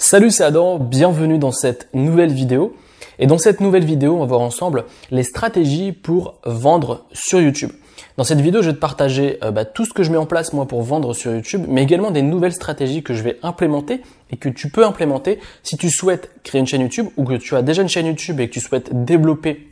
Salut, c'est Adam, bienvenue dans cette nouvelle vidéo. Et dans cette nouvelle vidéo, on va voir ensemble les stratégies pour vendre sur YouTube. Dans cette vidéo, je vais te partager tout ce que je mets en place moi pour vendre sur YouTube, mais également des nouvelles stratégies que je vais implémenter et que tu peux implémenter si tu souhaites créer une chaîne YouTube ou que tu as déjà une chaîne YouTube et que tu souhaites développer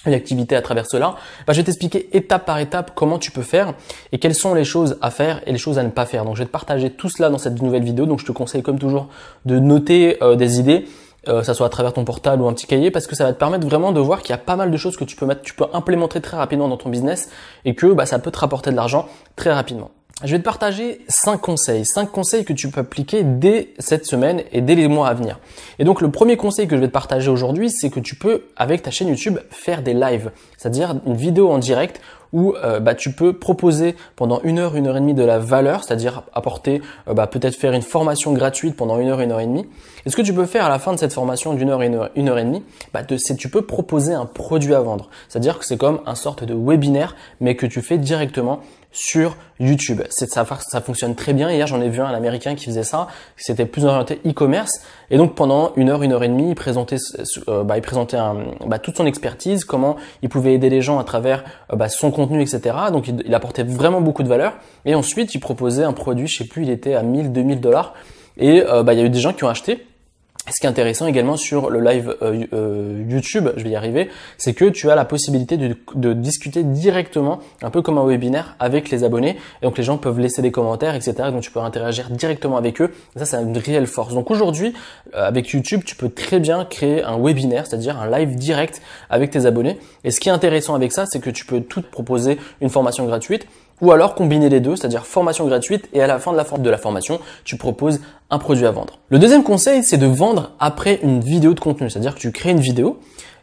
une activité à travers cela. Je vais t'expliquer étape par étape comment tu peux faire et quelles sont les choses à faire et les choses à ne pas faire. Donc je vais te partager tout cela dans cette nouvelle vidéo. Donc je te conseille comme toujours de noter des idées, ça soit à travers ton portable ou un petit cahier, parce que ça va te permettre vraiment de voir qu'il y a pas mal de choses que tu peux implémenter très rapidement dans ton business et que ça peut te rapporter de l'argent très rapidement. Je vais te partager 5 conseils que tu peux appliquer dès cette semaine et dès les mois à venir. Et donc le premier conseil que je vais te partager aujourd'hui, c'est que tu peux avec ta chaîne YouTube faire des lives, c'est-à-dire une vidéo en direct où tu peux proposer pendant 1 heure, 1 heure et demie de la valeur, c'est-à-dire apporter, peut-être faire une formation gratuite pendant 1 heure, 1 heure et demie. Et ce que tu peux faire à la fin de cette formation d'1 heure, 1 heure et demie, c'est tu peux proposer un produit à vendre. C'est-à-dire que c'est comme un sorte de webinaire, mais que tu fais directement sur YouTube. Ça fonctionne très bien. Hier, j'en ai vu un Américain qui faisait ça. C'était plus orienté e-commerce. Et donc, pendant 1 heure, 1 heure et demie, il présentait toute son expertise, comment il pouvait aider les gens à travers son contenu, etc. Donc, il apportait vraiment beaucoup de valeur. Et ensuite, il proposait un produit, je sais plus, il était à 1000, 2000 $. Et il y a eu des gens qui ont acheté. Ce qui est intéressant également sur le live YouTube, je vais y arriver, c'est que tu as la possibilité de discuter directement, un peu comme un webinaire, avec les abonnés. Et donc les gens peuvent laisser des commentaires, etc. Donc tu peux interagir directement avec eux. Et ça, c'est une réelle force. Donc aujourd'hui, avec YouTube, tu peux très bien créer un webinaire, c'est-à-dire un live direct avec tes abonnés. Et ce qui est intéressant avec ça, c'est que tu peux tout proposer une formation gratuite. Ou alors combiner les deux, c'est-à-dire formation gratuite et à la fin de la formation, tu proposes un produit à vendre. Le deuxième conseil, c'est de vendre après une vidéo de contenu, c'est-à-dire que tu crées une vidéo,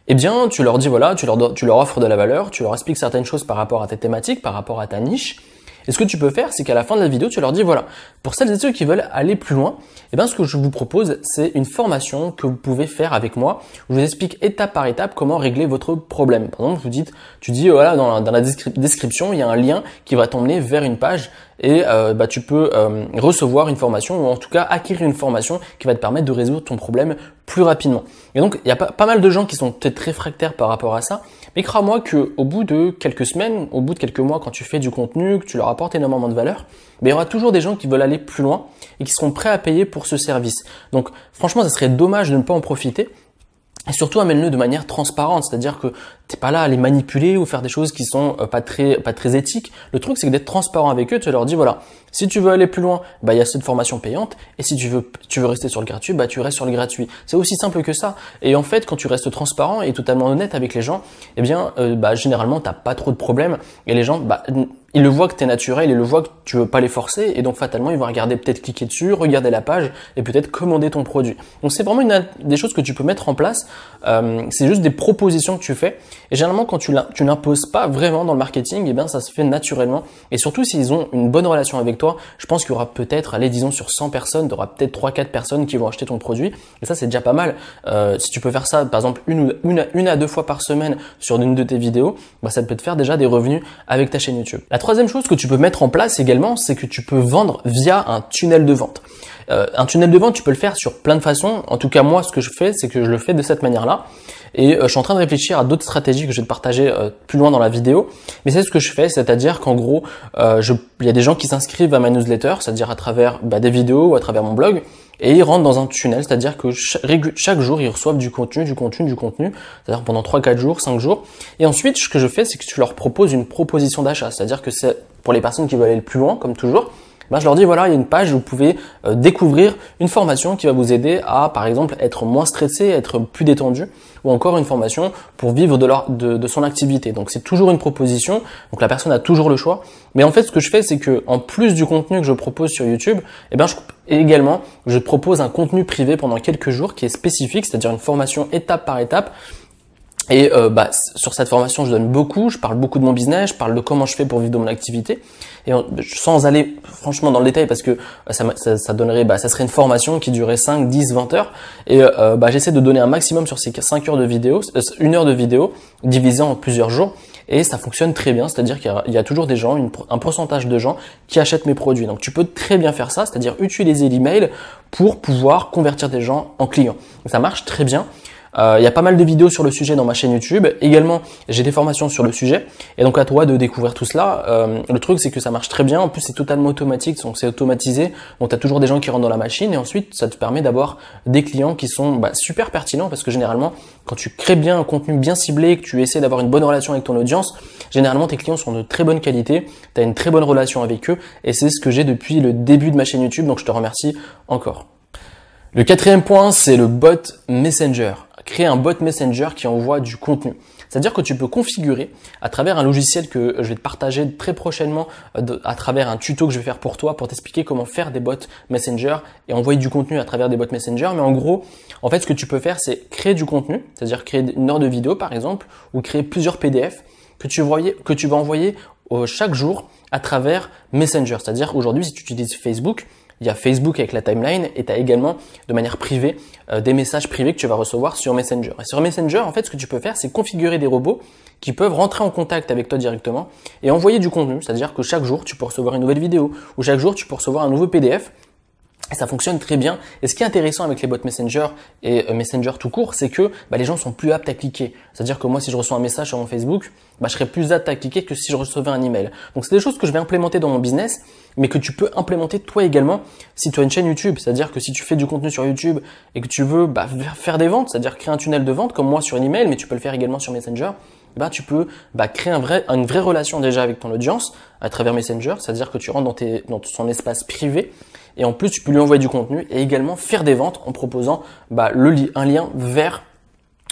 eh bien tu leur dis voilà, tu leur offres de la valeur, tu leur expliques certaines choses par rapport à tes thématiques, par rapport à ta niche. Et ce que tu peux faire, c'est qu'à la fin de la vidéo, tu leur dis voilà, pour celles et ceux qui veulent aller plus loin, ce que je vous propose, c'est une formation que vous pouvez faire avec moi. Où je vous explique étape par étape comment régler votre problème. Par exemple, tu dis voilà, dans la description, il y a un lien qui va t'emmener vers une page et tu peux recevoir une formation ou en tout cas acquérir une formation qui va te permettre de résoudre ton problème plus rapidement. Et donc, il y a pas mal de gens qui sont peut-être réfractaires par rapport à ça. Mais crois-moi qu'au bout de quelques semaines, au bout de quelques mois, quand tu fais du contenu, que tu leur apportes énormément de valeur, il y aura toujours des gens qui veulent aller plus loin et qui seront prêts à payer pour ce service. Donc franchement, ça serait dommage de ne pas en profiter. Et surtout, amène-le de manière transparente, c'est-à-dire que t'es pas là à les manipuler ou faire des choses qui sont pas très éthiques. Le truc, c'est que d'être transparent avec eux, tu leur dis voilà, si tu veux aller plus loin, il y a cette formation payante, et si tu veux rester sur le gratuit, tu restes sur le gratuit. C'est aussi simple que ça. Et en fait, quand tu restes transparent et totalement honnête avec les gens, généralement, t'as pas trop de problèmes et les gens, ils le voient que t'es naturel, ils le voient que tu veux pas les forcer et donc fatalement ils vont regarder, peut-être cliquer dessus, regarder la page et peut-être commander ton produit. Donc c'est vraiment des choses que tu peux mettre en place. C'est juste des propositions que tu fais et généralement quand tu n'imposes pas vraiment dans le marketing, ça se fait naturellement et surtout s'ils ont une bonne relation avec toi, je pense qu'il y aura peut-être, disons sur 100 personnes, tu auras peut-être 3-4 personnes qui vont acheter ton produit et ça c'est déjà pas mal. Si tu peux faire ça par exemple une à 2 fois par semaine sur une de tes vidéos, ça peut te faire déjà des revenus avec ta chaîne YouTube. La troisième chose que tu peux mettre en place également, c'est que tu peux vendre via un tunnel de vente. Un tunnel de vente, tu peux le faire sur plein de façons. En tout cas, moi, ce que je fais, c'est que je le fais de cette manière-là. Et je suis en train de réfléchir à d'autres stratégies que je vais te partager plus loin dans la vidéo. Mais c'est ce que je fais, c'est-à-dire qu'en gros, il y a des gens qui s'inscrivent à ma newsletter, c'est-à-dire à travers des vidéos ou à travers mon blog. Et ils rentrent dans un tunnel, c'est-à-dire que chaque jour, ils reçoivent du contenu, c'est-à-dire pendant 3-4 jours, 5 jours. Et ensuite, ce que je fais, c'est que je leur propose une proposition d'achat, c'est-à-dire que c'est pour les personnes qui veulent aller plus loin, comme toujours. Je leur dis voilà, il y a une page où vous pouvez découvrir une formation qui va vous aider à, par exemple, être moins stressé, être plus détendu, ou encore une formation pour vivre de son activité. Donc c'est toujours une proposition, donc la personne a toujours le choix. Mais en fait, ce que je fais, c'est que en plus du contenu que je propose sur YouTube, je propose un contenu privé pendant quelques jours qui est spécifique, c'est-à-dire une formation étape par étape. Et sur cette formation, je donne beaucoup, je parle beaucoup de mon business, je parle de comment je fais pour vivre de mon activité. Et sans aller franchement dans le détail parce que ça donnerait, ça serait une formation qui durerait 5, 10, 20 heures. Et j'essaie de donner un maximum sur ces 5 heures de vidéo, 1 heure de vidéo divisée en plusieurs jours. et ça fonctionne très bien, c'est-à-dire qu'il y a toujours des gens, un pourcentage de gens qui achètent mes produits. Donc tu peux très bien faire ça, c'est-à-dire utiliser l'email pour pouvoir convertir des gens en clients. Donc, ça marche très bien. Il y a pas mal de vidéos sur le sujet dans ma chaîne YouTube. Également, j'ai des formations sur le sujet. Et donc, à toi de découvrir tout cela. Le truc, c'est que ça marche très bien. En plus, c'est totalement automatique. Donc, c'est automatisé. Donc, tu as toujours des gens qui rentrent dans la machine. Et ensuite, ça te permet d'avoir des clients qui sont super pertinents. Parce que généralement, quand tu crées bien un contenu bien ciblé, que tu essaies d'avoir une bonne relation avec ton audience, généralement, tes clients sont de très bonne qualité. Tu as une très bonne relation avec eux. Et c'est ce que j'ai depuis le début de ma chaîne YouTube. Donc, je te remercie encore. Le quatrième point, c'est le bot Messenger. Créer un bot Messenger qui envoie du contenu. C'est-à-dire que tu peux configurer à travers un logiciel que je vais te partager très prochainement à travers un tuto que je vais faire pour toi pour t'expliquer comment faire des bots Messenger et envoyer du contenu à travers des bots Messenger. Mais en gros, en fait, ce que tu peux faire, c'est créer du contenu, c'est-à-dire créer une heure de vidéo par exemple ou créer plusieurs PDF que tu vas envoyer chaque jour à travers Messenger. C'est-à-dire aujourd'hui, si tu utilises Facebook, il y a Facebook avec la timeline et tu as également de manière privée des messages privés que tu vas recevoir sur Messenger. Et sur Messenger, en fait, ce que tu peux faire, c'est configurer des robots qui peuvent rentrer en contact avec toi directement et envoyer du contenu. C'est-à-dire que chaque jour, tu peux recevoir une nouvelle vidéo ou chaque jour, tu peux recevoir un nouveau PDF. Et ça fonctionne très bien. Et ce qui est intéressant avec les bots Messenger et Messenger tout court, c'est que les gens sont plus aptes à cliquer. C'est-à-dire que moi, si je reçois un message sur mon Facebook, je serais plus apte à cliquer que si je recevais un email. Donc, c'est des choses que je vais implémenter dans mon business, mais que tu peux implémenter toi également si tu as une chaîne YouTube. C'est-à-dire que si tu fais du contenu sur YouTube et que tu veux faire des ventes, c'est-à-dire créer un tunnel de vente comme moi sur une email, mais tu peux le faire également sur Messenger, tu peux créer une vraie relation déjà avec ton audience à travers Messenger. C'est-à-dire que tu rentres dans son espace privé. Et en plus, tu peux lui envoyer du contenu et également faire des ventes en proposant un lien vers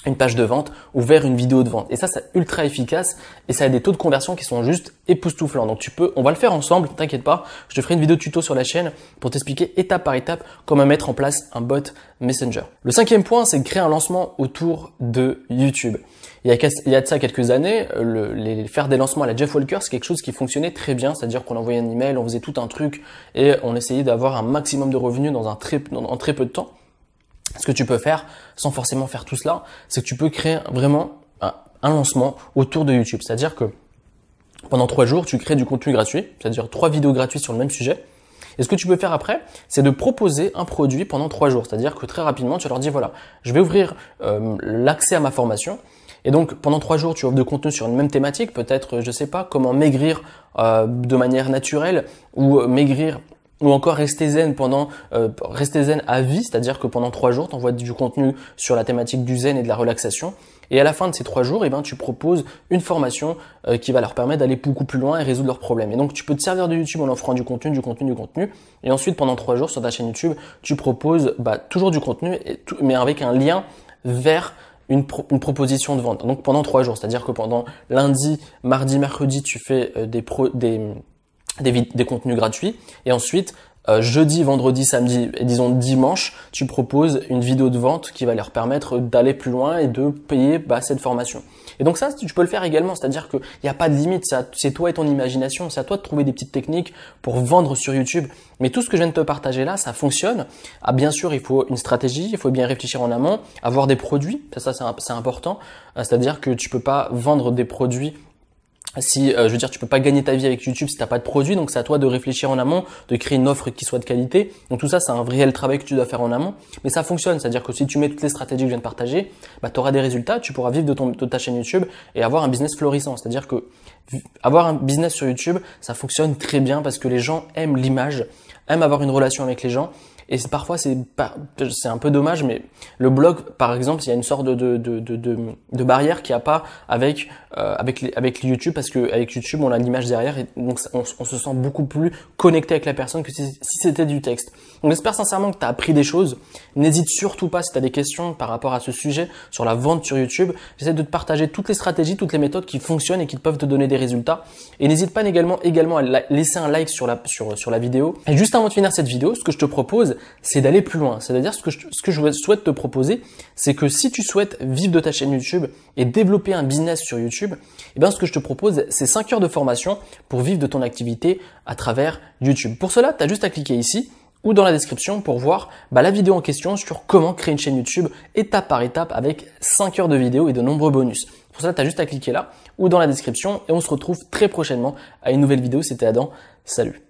une page de vente ou vers une vidéo de vente. Et ça, c'est ultra efficace et ça a des taux de conversion qui sont juste époustouflants. Donc on va le faire ensemble, t'inquiète pas. Je te ferai une vidéo tuto sur la chaîne pour t'expliquer étape par étape comment mettre en place un bot Messenger. Le cinquième point, c'est de créer un lancement autour de YouTube. Il y a de ça quelques années, faire des lancements à la Jeff Walker, c'est quelque chose qui fonctionnait très bien. C'est-à-dire qu'on envoyait un email, on faisait tout un truc et on essayait d'avoir un maximum de revenus en très peu de temps. Ce que tu peux faire, sans forcément faire tout cela, c'est que tu peux créer vraiment un lancement autour de YouTube. C'est-à-dire que pendant 3 jours, tu crées du contenu gratuit, c'est-à-dire 3 vidéos gratuites sur le même sujet. Et ce que tu peux faire après, c'est de proposer un produit pendant 3 jours. C'est-à-dire que très rapidement, tu leur dis, voilà, je vais ouvrir l'accès à ma formation. Et donc, pendant 3 jours, tu offres de contenu sur une même thématique. Peut-être, je sais pas, comment maigrir de manière naturelle ou maigrir ou encore rester zen à vie, c'est-à-dire que pendant 3 jours, tu envoies du contenu sur la thématique du zen et de la relaxation. Et à la fin de ces 3 jours, tu proposes une formation qui va leur permettre d'aller beaucoup plus loin et résoudre leurs problèmes. Et donc, tu peux te servir de YouTube en offrant du contenu. Et ensuite, pendant 3 jours sur ta chaîne YouTube, tu proposes toujours du contenu, mais avec un lien vers une proposition de vente. Donc, pendant 3 jours, c'est-à-dire que pendant lundi, mardi, mercredi, tu fais des contenus gratuits et ensuite jeudi, vendredi, samedi et disons dimanche, tu proposes une vidéo de vente qui va leur permettre d'aller plus loin et de payer cette formation. Et donc ça, tu peux le faire également, c'est-à-dire qu'il n'y a pas de limite, c'est toi et ton imagination, c'est à toi de trouver des petites techniques pour vendre sur YouTube. Mais tout ce que je viens de te partager là, ça fonctionne. Bien sûr, il faut une stratégie, il faut bien réfléchir en amont, avoir des produits, ça c'est important, c'est-à-dire que tu peux pas vendre des produits tu peux pas gagner ta vie avec YouTube si t'as pas de produit, donc c'est à toi de réfléchir en amont, de créer une offre qui soit de qualité. Donc tout ça, c'est un réel travail que tu dois faire en amont, mais ça fonctionne. C'est-à-dire que si tu mets toutes les stratégies que je viens de partager, tu auras des résultats, tu pourras vivre de ta chaîne YouTube et avoir un business florissant. C'est-à-dire que avoir un business sur YouTube, ça fonctionne très bien parce que les gens aiment l'image, aiment avoir une relation avec les gens. Et parfois c'est un peu dommage, mais le blog, par exemple, il y a une sorte de barrière qu'il n'y a pas avec YouTube, parce que avec YouTube on a l'image derrière et donc on se sent beaucoup plus connecté avec la personne que si c'était du texte. Donc j'espère sincèrement que tu as appris des choses. N'hésite surtout pas si tu as des questions par rapport à ce sujet sur la vente sur YouTube. J'essaie de te partager toutes les stratégies, toutes les méthodes qui fonctionnent et qui peuvent te donner des résultats. Et n'hésite pas également à laisser un like sur la vidéo. Et juste avant de finir cette vidéo, ce que je te propose, c'est d'aller plus loin. C'est-à-dire ce que je souhaite te proposer, c'est que si tu souhaites vivre de ta chaîne YouTube et développer un business sur YouTube, ce que je te propose, c'est 5 heures de formation pour vivre de ton activité à travers YouTube. Pour cela, tu as juste à cliquer ici ou dans la description pour voir la vidéo en question sur comment créer une chaîne YouTube étape par étape avec 5 heures de vidéo et de nombreux bonus. Pour ça, tu as juste à cliquer là ou dans la description et on se retrouve très prochainement à une nouvelle vidéo. C'était Adam. Salut!